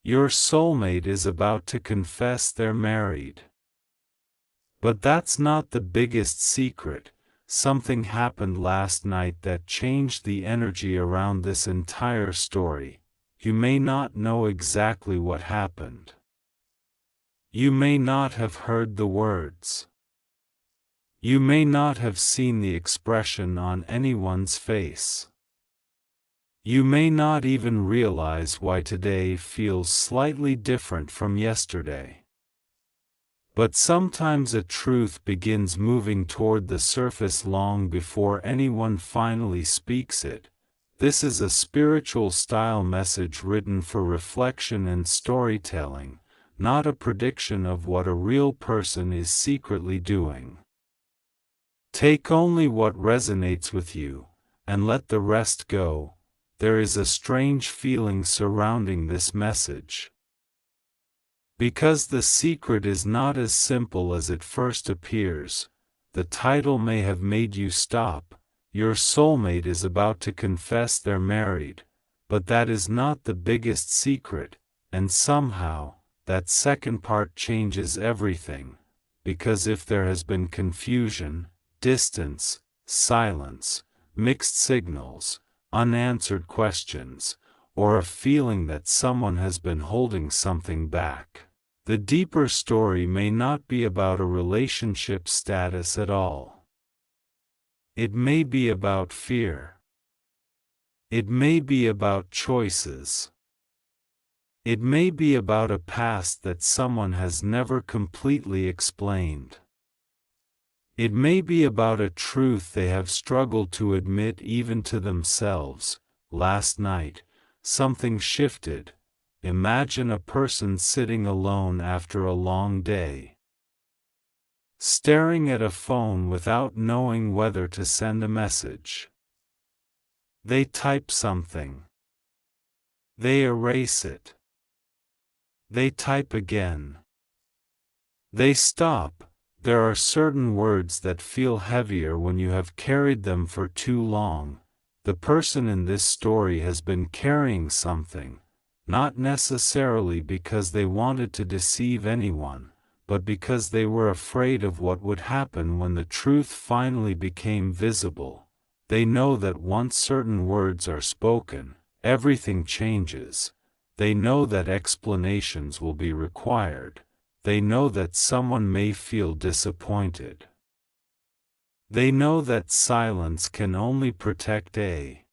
Your soulmate is about to confess they're married. But that's not the biggest secret. Something happened last night that changed the energy around this entire story. You may not know exactly what happened. You may not have heard the words. You may not have seen the expression on anyone's face. You may not even realize why today feels slightly different from yesterday. But sometimes a truth begins moving toward the surface long before anyone finally speaks it. This is a spiritual style message written for reflection and storytelling, not a prediction of what a real person is secretly doing. Take only what resonates with you, and let the rest go. There is a strange feeling surrounding this message. Because the secret is not as simple as it first appears, the title may have made you stop. Your soulmate is about to confess they're married, but that is not the biggest secret, and somehow, that second part changes everything, because if there has been confusion, distance, silence, mixed signals, unanswered questions, or a feeling that someone has been holding something back, the deeper story may not be about a relationship status at all. It may be about fear. It may be about choices. It may be about a past that someone has never completely explained. It may be about a truth they have struggled to admit even to themselves. Last night, something shifted. Imagine a person sitting alone after a long day, staring at a phone without knowing whether to send a message. They type something. They erase it. They type again. They stop. There are certain words that feel heavier when you have carried them for too long. The person in this story has been carrying something, not necessarily because they wanted to deceive anyone, but because they were afraid of what would happen when the truth finally became visible. They know that once certain words are spoken, everything changes. They know that explanations will be required. They know that someone may feel disappointed. They know that silence can only protect a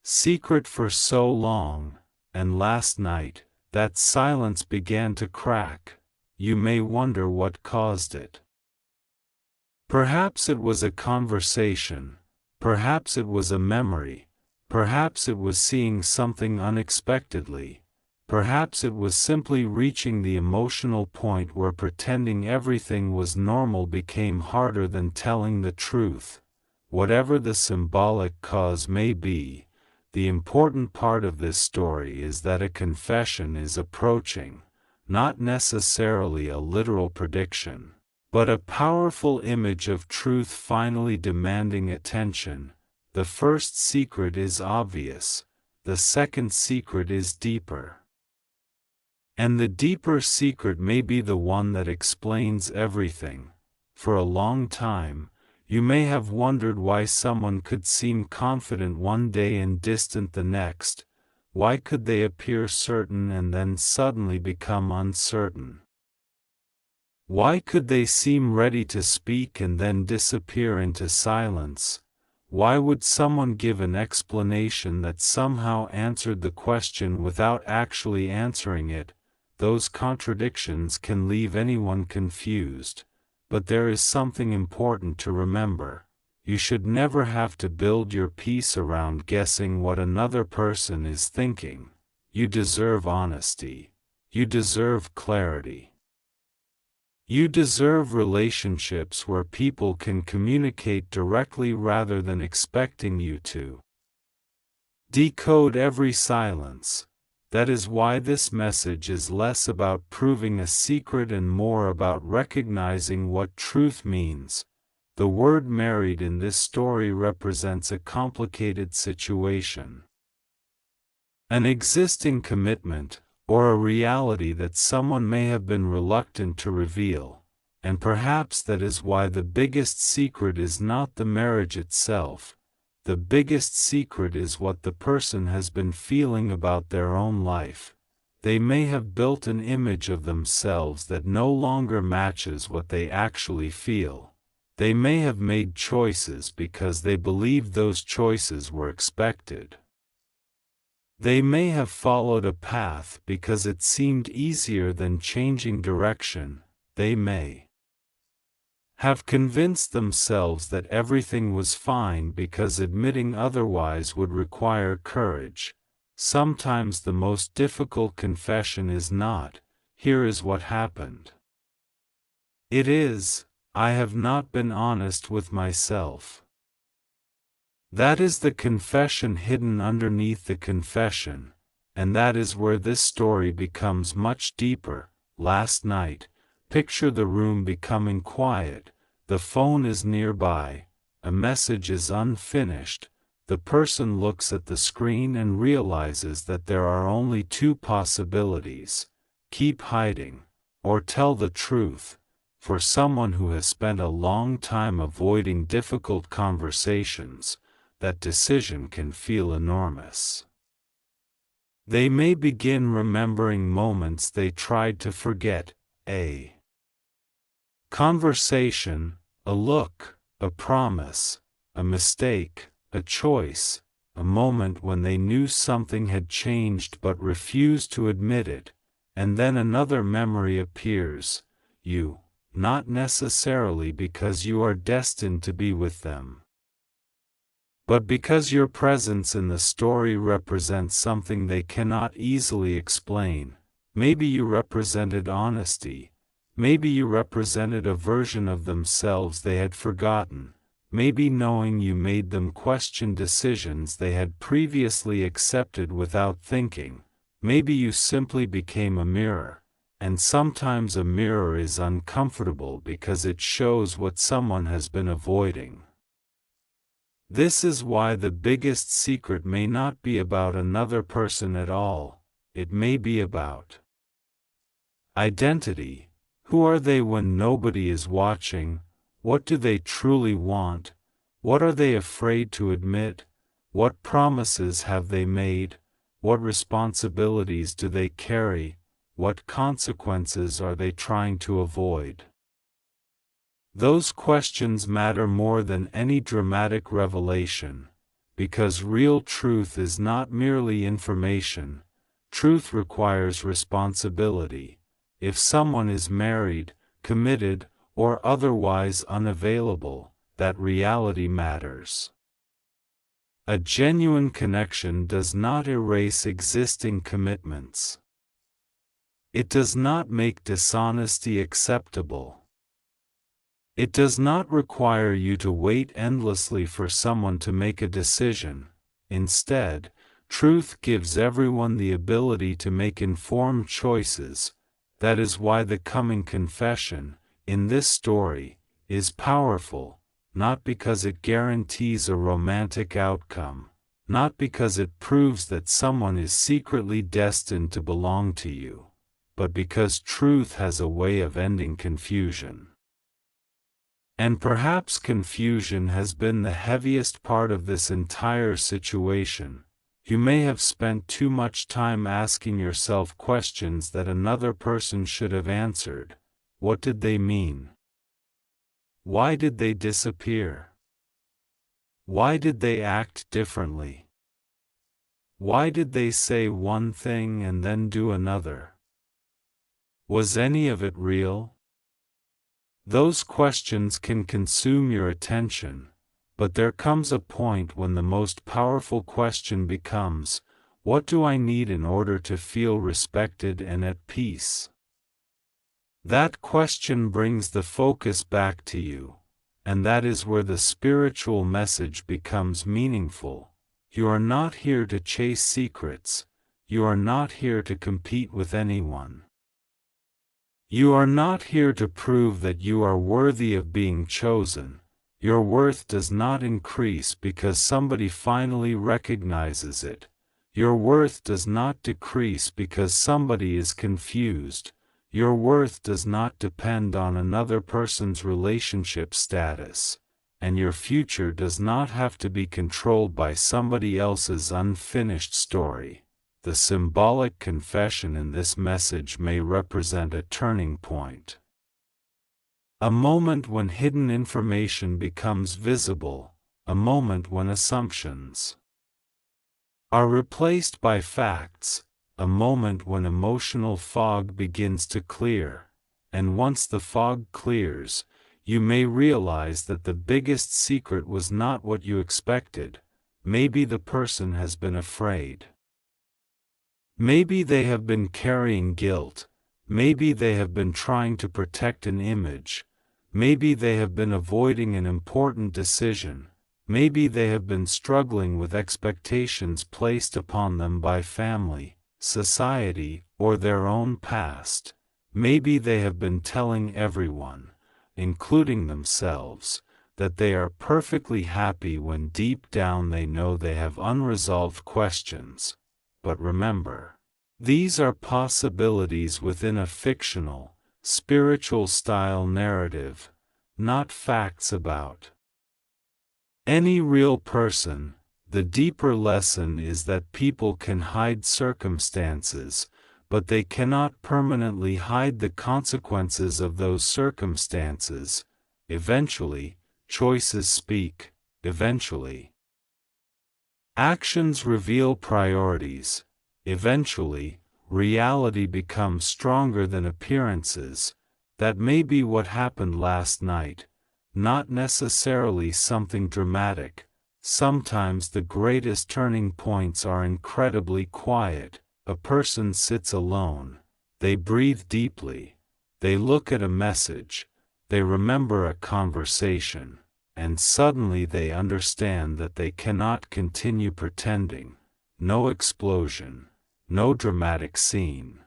secret for so long, and last night, that silence began to crack. You may wonder what caused it. Perhaps it was a conversation, perhaps it was a memory, perhaps it was seeing something unexpectedly, perhaps it was simply reaching the emotional point where pretending everything was normal became harder than telling the truth. Whatever the symbolic cause may be, the important part of this story is that a confession is approaching, not necessarily a literal prediction, but a powerful image of truth finally demanding attention. The first secret is obvious, the second secret is deeper. And the deeper secret may be the one that explains everything. For a long time, you may have wondered why someone could seem confident one day and distant the next. Why could they appear certain and then suddenly become uncertain? Why could they seem ready to speak and then disappear into silence? Why would someone give an explanation that somehow answered the question without actually answering it? Those contradictions can leave anyone confused. But there is something important to remember. You should never have to build your peace around guessing what another person is thinking. You deserve honesty. You deserve clarity. You deserve relationships where people can communicate directly rather than expecting you to decode every silence. That is why this message is less about proving a secret and more about recognizing what truth means. The word married in this story represents a complicated situation. An existing commitment, or a reality that someone may have been reluctant to reveal, and perhaps that is why the biggest secret is not the marriage itself. The biggest secret is what the person has been feeling about their own life. They may have built an image of themselves that no longer matches what they actually feel. They may have made choices because they believed those choices were expected. They may have followed a path because it seemed easier than changing direction. They may have convinced themselves that everything was fine because admitting otherwise would require courage. Sometimes the most difficult confession is not, "Here is what happened." It is, "I have not been honest with myself." That is the confession hidden underneath the confession, and that is where this story becomes much deeper. Last night, picture the room becoming quiet, the phone is nearby, a message is unfinished, the person looks at the screen and realizes that there are only two possibilities: keep hiding, or tell the truth. For someone who has spent a long time avoiding difficult conversations, that decision can feel enormous. They may begin remembering moments they tried to forget, a conversation, a look, a promise, a mistake, a choice, a moment when they knew something had changed but refused to admit it, and then another memory appears, you, not necessarily because you are destined to be with them, but because your presence in the story represents something they cannot easily explain. Maybe you represented honesty. Maybe you represented a version of themselves they had forgotten. Maybe knowing you made them question decisions they had previously accepted without thinking. Maybe you simply became a mirror, and sometimes a mirror is uncomfortable because it shows what someone has been avoiding. This is why the biggest secret may not be about another person at all. It may be about identity. Who are they when nobody is watching? What do they truly want? What are they afraid to admit? What promises have they made? What responsibilities do they carry? What consequences are they trying to avoid? Those questions matter more than any dramatic revelation, because real truth is not merely information. Truth requires responsibility. If someone is married, committed, or otherwise unavailable, that reality matters. A genuine connection does not erase existing commitments. It does not make dishonesty acceptable. It does not require you to wait endlessly for someone to make a decision. Instead, truth gives everyone the ability to make informed choices. That is why the coming confession, in this story, is powerful, not because it guarantees a romantic outcome, not because it proves that someone is secretly destined to belong to you, but because truth has a way of ending confusion. And perhaps confusion has been the heaviest part of this entire situation. You may have spent too much time asking yourself questions that another person should have answered. What did they mean? Why did they disappear? Why did they act differently? Why did they say one thing and then do another? Was any of it real? Those questions can consume your attention, but there comes a point when the most powerful question becomes, what do I need in order to feel respected and at peace? That question brings the focus back to you, and that is where the spiritual message becomes meaningful. You are not here to chase secrets. You are not here to compete with anyone. You are not here to prove that you are worthy of being chosen. Your worth does not increase because somebody finally recognizes it. Your worth does not decrease because somebody is confused. Your worth does not depend on another person's relationship status, and your future does not have to be controlled by somebody else's unfinished story. The symbolic confession in this message may represent a turning point. A moment when hidden information becomes visible, a moment when assumptions are replaced by facts, a moment when emotional fog begins to clear, and once the fog clears, you may realize that the biggest secret was not what you expected. Maybe the person has been afraid. Maybe they have been carrying guilt. Maybe they have been trying to protect an image. Maybe they have been avoiding an important decision. Maybe they have been struggling with expectations placed upon them by family, society, or their own past. Maybe they have been telling everyone, including themselves, that they are perfectly happy when deep down they know they have unresolved questions. But remember, these are possibilities within a fictional, spiritual-style narrative, not facts about any real person. The deeper lesson is that people can hide circumstances, but they cannot permanently hide the consequences of those circumstances. Eventually, choices speak. Eventually, actions reveal priorities. Eventually, reality becomes stronger than appearances. That may be what happened last night. Not necessarily something dramatic. Sometimes the greatest turning points are incredibly quiet. A person sits alone. They breathe deeply. They look at a message. They remember a conversation. And suddenly they understand that they cannot continue pretending. No explosion. No dramatic scene.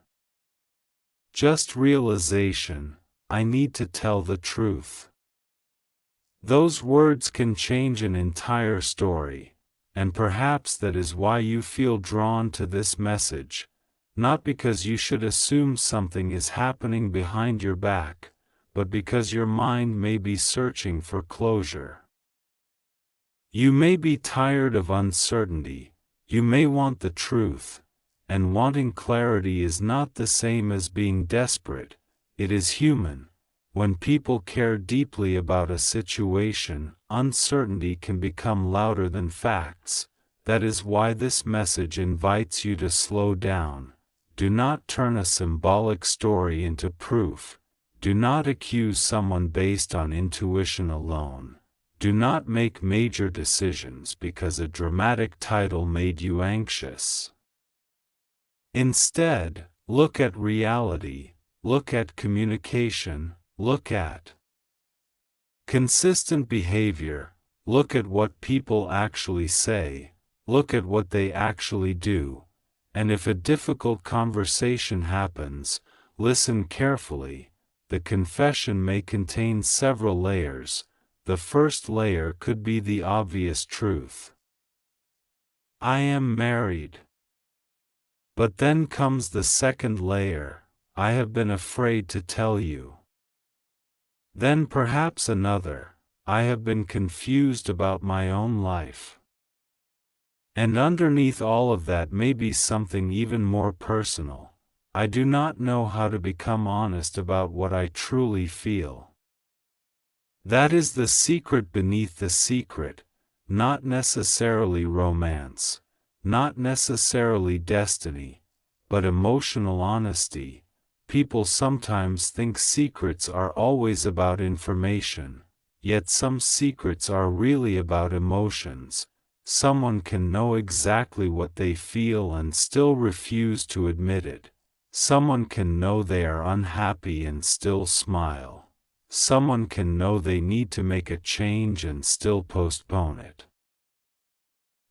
Just realization. I need to tell the truth. Those words can change an entire story, and perhaps that is why you feel drawn to this message, not because you should assume something is happening behind your back, but because your mind may be searching for closure. You may be tired of uncertainty, you may want the truth, and wanting clarity is not the same as being desperate. It is human. When people care deeply about a situation, uncertainty can become louder than facts. That is why this message invites you to slow down. Do not turn a symbolic story into proof. Do not accuse someone based on intuition alone. Do not make major decisions because a dramatic title made you anxious. Instead, look at reality, look at communication, look at consistent behavior, look at what people actually say, look at what they actually do, and if a difficult conversation happens, listen carefully. The confession may contain several layers. The first layer could be the obvious truth. I am married. But then comes the second layer. I have been afraid to tell you. Then perhaps another. I have been confused about my own life. And underneath all of that may be something even more personal. I do not know how to become honest about what I truly feel. That is the secret beneath the secret, not necessarily romance, not necessarily destiny, but emotional honesty. People sometimes think secrets are always about information, yet some secrets are really about emotions. Someone can know exactly what they feel and still refuse to admit it. Someone can know they are unhappy and still smile. Someone can know they need to make a change and still postpone it.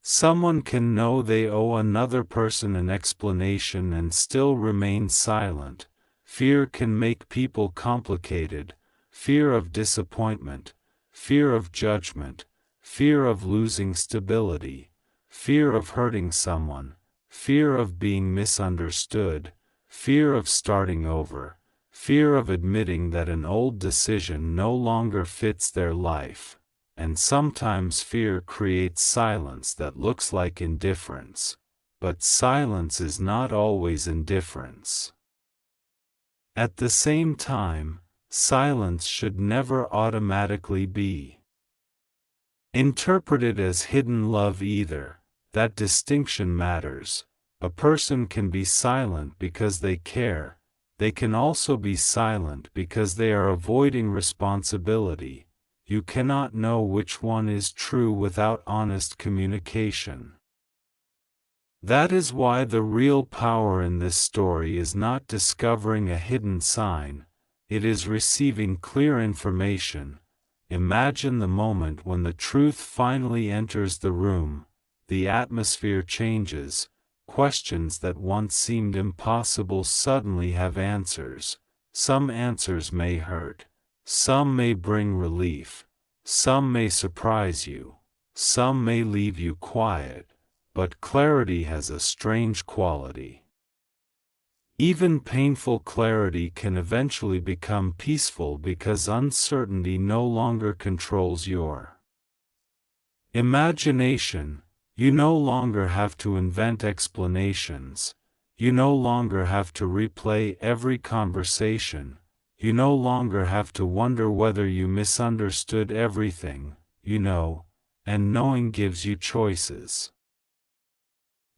Someone can know they owe another person an explanation and still remain silent. Fear can make people complicated. Fear of disappointment, fear of judgment, fear of losing stability, fear of hurting someone, fear of being misunderstood, fear of starting over, fear of admitting that an old decision no longer fits their life, and sometimes fear creates silence that looks like indifference, but silence is not always indifference. At the same time, silence should never automatically be interpreted as hidden love either. That distinction matters. A person can be silent because they care. They can also be silent because they are avoiding responsibility. You cannot know which one is true without honest communication. That is why the real power in this story is not discovering a hidden sign, it is receiving clear information. Imagine the moment when the truth finally enters the room, the atmosphere changes, questions that once seemed impossible suddenly have answers. Some answers may hurt, some may bring relief, some may surprise you, some may leave you quiet. But clarity has a strange quality. Even painful clarity can eventually become peaceful because uncertainty no longer controls your imagination. You no longer have to invent explanations. You no longer have to replay every conversation. You no longer have to wonder whether you misunderstood everything. You know, and knowing gives you choices.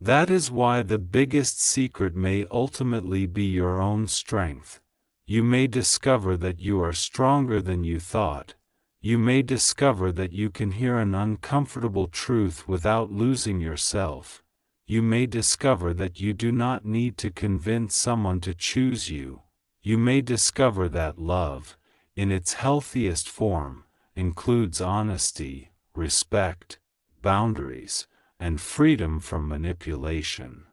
That is why the biggest secret may ultimately be your own strength. You may discover that you are stronger than you thought. You may discover that you can hear an uncomfortable truth without losing yourself. You may discover that you do not need to convince someone to choose you. You may discover that love, in its healthiest form, includes honesty, respect, boundaries, and freedom from manipulation.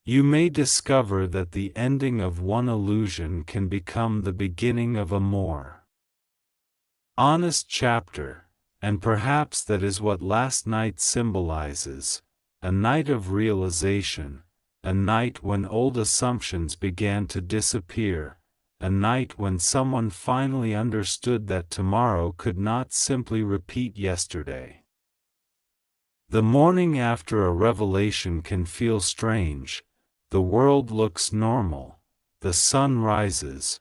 You may discover that the ending of one illusion can become the beginning of a more honest chapter, and perhaps that is what last night symbolizes, a night of realization, a night when old assumptions began to disappear, a night when someone finally understood that tomorrow could not simply repeat yesterday. The morning after a revelation can feel strange. The world looks normal. The sun rises.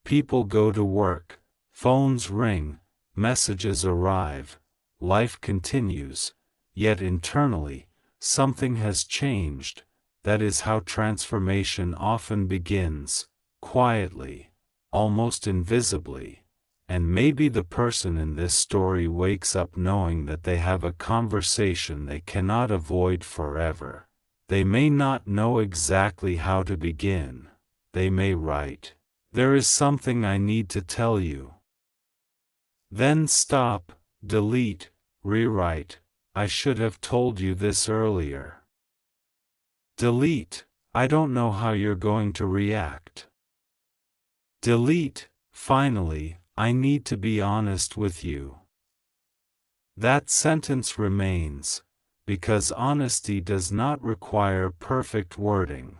People go to work. Phones ring. Messages arrive. Life continues. Yet internally, something has changed. That is how transformation often begins, quietly, almost invisibly. And maybe the person in this story wakes up knowing that they have a conversation they cannot avoid forever. They may not know exactly how to begin. They may write, "There is something I need to tell you." Then stop, delete, rewrite, "I should have told you this earlier." Delete, "I don't know how you're going to react." Delete, finally, "I need to be honest with you." That sentence remains, because honesty does not require perfect wording.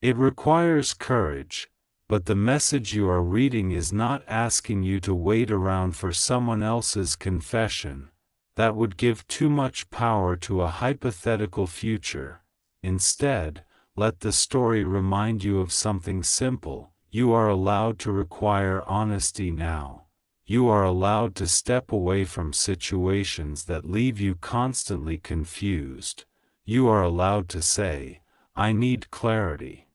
It requires courage, but the message you are reading is not asking you to wait around for someone else's confession. That would give too much power to a hypothetical future. Instead, let the story remind you of something simple. You are allowed to require honesty now. You are allowed to step away from situations that leave you constantly confused. You are allowed to say, "I need clarity."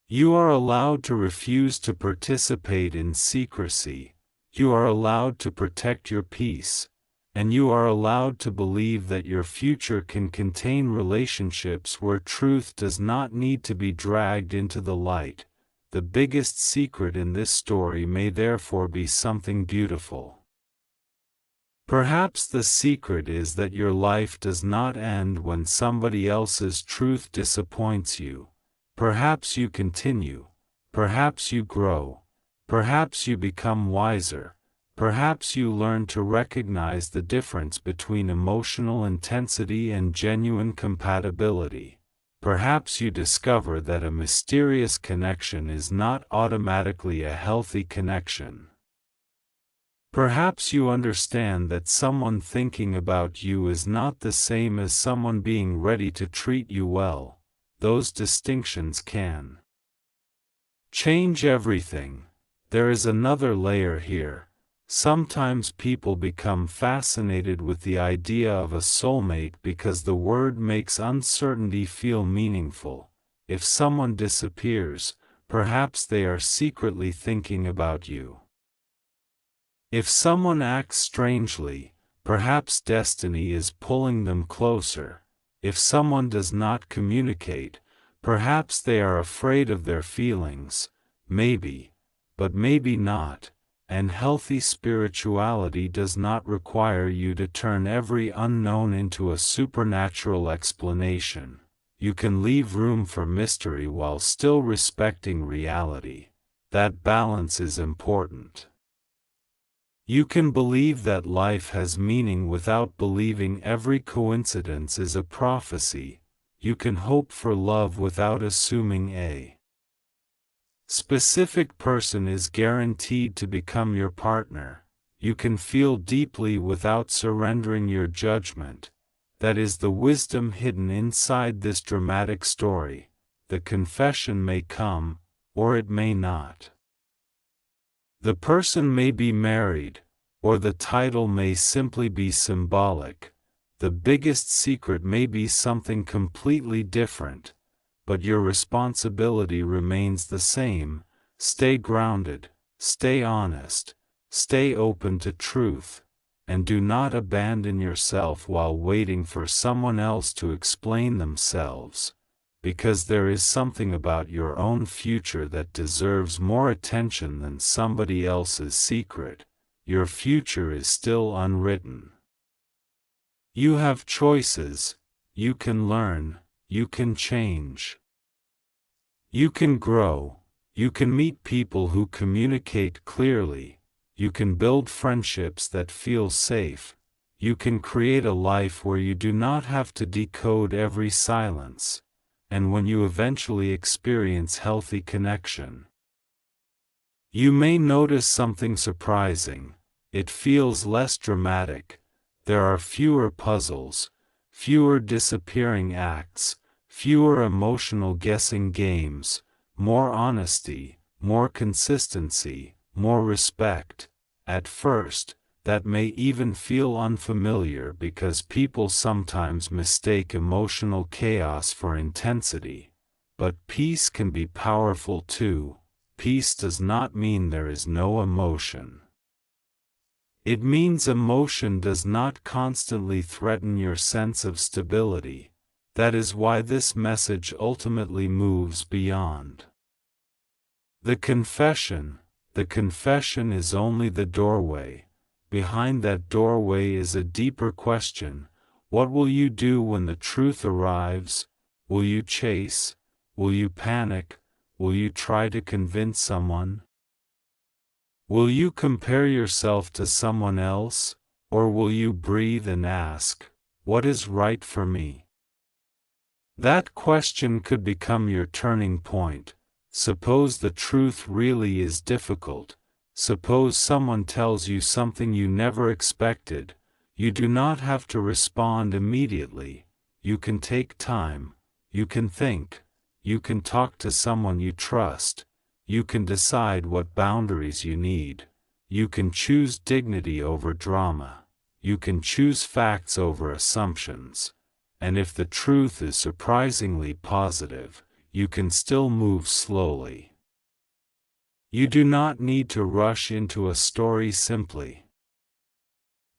You are allowed to refuse to participate in secrecy. You are allowed to protect your peace. And you are allowed to believe that your future can contain relationships where truth does not need to be dragged into the light. The biggest secret in this story may therefore be something beautiful. Perhaps the secret is that your life does not end when somebody else's truth disappoints you. Perhaps you continue. Perhaps you grow. Perhaps you become wiser. Perhaps you learn to recognize the difference between emotional intensity and genuine compatibility. Perhaps you discover that a mysterious connection is not automatically a healthy connection. Perhaps you understand that someone thinking about you is not the same as someone being ready to treat you well. Those distinctions can change everything. There is another layer here. Sometimes people become fascinated with the idea of a soulmate because the word makes uncertainty feel meaningful. If someone disappears, perhaps they are secretly thinking about you. If someone acts strangely, perhaps destiny is pulling them closer. If someone does not communicate, perhaps they are afraid of their feelings. Maybe, but maybe not. And healthy spirituality does not require you to turn every unknown into a supernatural explanation. You can leave room for mystery while still respecting reality. That balance is important. You can believe that life has meaning without believing every coincidence is a prophecy. You can hope for love without assuming a specific person is guaranteed to become your partner. You can feel deeply without surrendering your judgment. That is the wisdom hidden inside this dramatic story. The confession may come, or it may not. The person may be married, or the title may simply be symbolic. The biggest secret may be something completely different. But your responsibility remains the same. Stay grounded, stay honest, stay open to truth, and do not abandon yourself while waiting for someone else to explain themselves, because there is something about your own future that deserves more attention than somebody else's secret. Your future is still unwritten. You have choices, you can learn, you can change. You can grow, you can meet people who communicate clearly, you can build friendships that feel safe, you can create a life where you do not have to decode every silence, and when you eventually experience healthy connection, you may notice something surprising. It feels less dramatic. There are fewer puzzles, fewer disappearing acts, fewer emotional guessing games, more honesty, more consistency, more respect. At first, that may even feel unfamiliar because people sometimes mistake emotional chaos for intensity. But peace can be powerful too. Peace does not mean there is no emotion. It means emotion does not constantly threaten your sense of stability. That is why this message ultimately moves beyond the confession. The confession is only the doorway. Behind that doorway is a deeper question. What will you do when the truth arrives? Will you chase? Will you panic? Will you try to convince someone? Will you compare yourself to someone else? Or will you breathe and ask, what is right for me? That question could become your turning point. Suppose the truth really is difficult. Suppose someone tells you something you never expected. You do not have to respond immediately. You can take time. You can think. You can talk to someone you trust. You can decide what boundaries you need. You can choose dignity over drama. You can choose facts over assumptions. And if the truth is surprisingly positive, you can still move slowly. You do not need to rush into a story simply.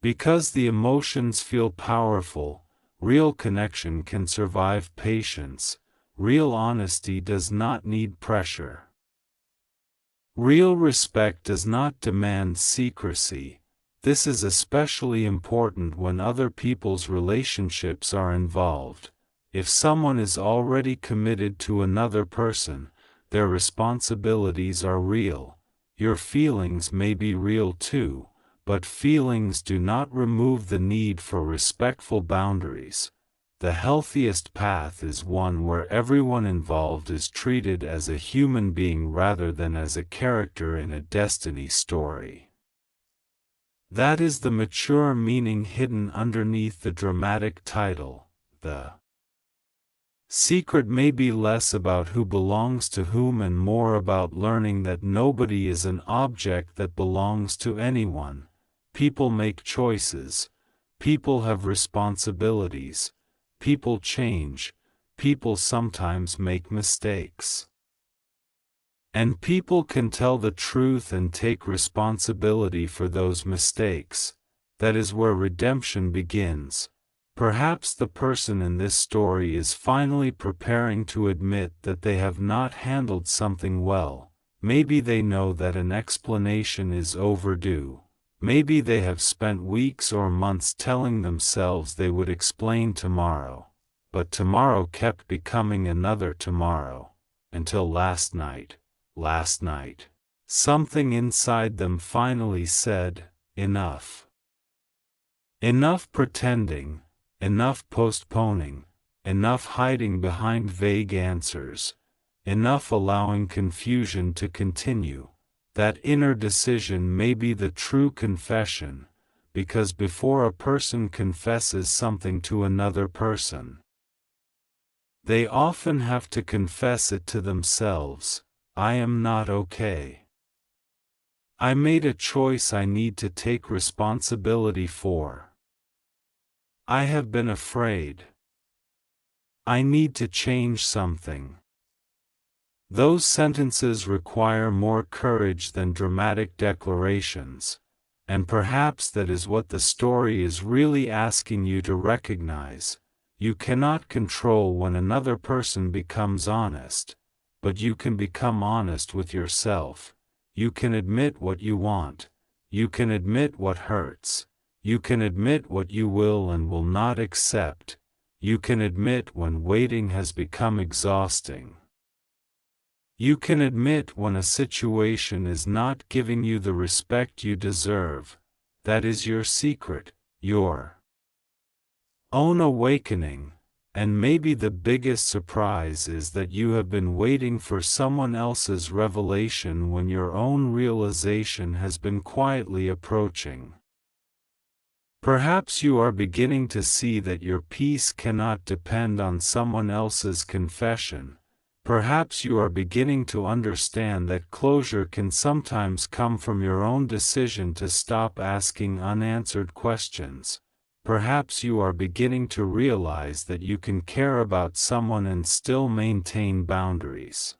Because the emotions feel powerful, real connection can survive patience. Real honesty does not need pressure. Real respect does not demand secrecy. This is especially important when other people's relationships are involved. If someone is already committed to another person, their responsibilities are real. Your feelings may be real too, but feelings do not remove the need for respectful boundaries. The healthiest path is one where everyone involved is treated as a human being rather than as a character in a destiny story. That is the mature meaning hidden underneath the dramatic title. The secret may be less about who belongs to whom and more about learning that nobody is an object that belongs to anyone. People make choices. People have responsibilities. People change. People sometimes make mistakes. And people can tell the truth and take responsibility for those mistakes. That is where redemption begins. Perhaps the person in this story is finally preparing to admit that they have not handled something well. Maybe they know that an explanation is overdue. Maybe they have spent weeks or months telling themselves they would explain tomorrow. But tomorrow kept becoming another tomorrow. Until last night, something inside them finally said, enough. Enough pretending. Enough postponing, enough hiding behind vague answers, enough allowing confusion to continue. That inner decision may be the true confession, because before a person confesses something to another person, they often have to confess it to themselves. I am not okay. I made a choice I need to take responsibility for. I have been afraid. I need to change something. Those sentences require more courage than dramatic declarations, and perhaps that is what the story is really asking you to recognize. You cannot control when another person becomes honest, but you can become honest with yourself. You can admit what you want. You can admit what hurts. You can admit what you will and will not accept. You can admit when waiting has become exhausting. You can admit when a situation is not giving you the respect you deserve. That is your secret, your own awakening, and maybe the biggest surprise is that you have been waiting for someone else's revelation when your own realization has been quietly approaching. Perhaps you are beginning to see that your peace cannot depend on someone else's confession. Perhaps you are beginning to understand that closure can sometimes come from your own decision to stop asking unanswered questions. Perhaps you are beginning to realize that you can care about someone and still maintain boundaries.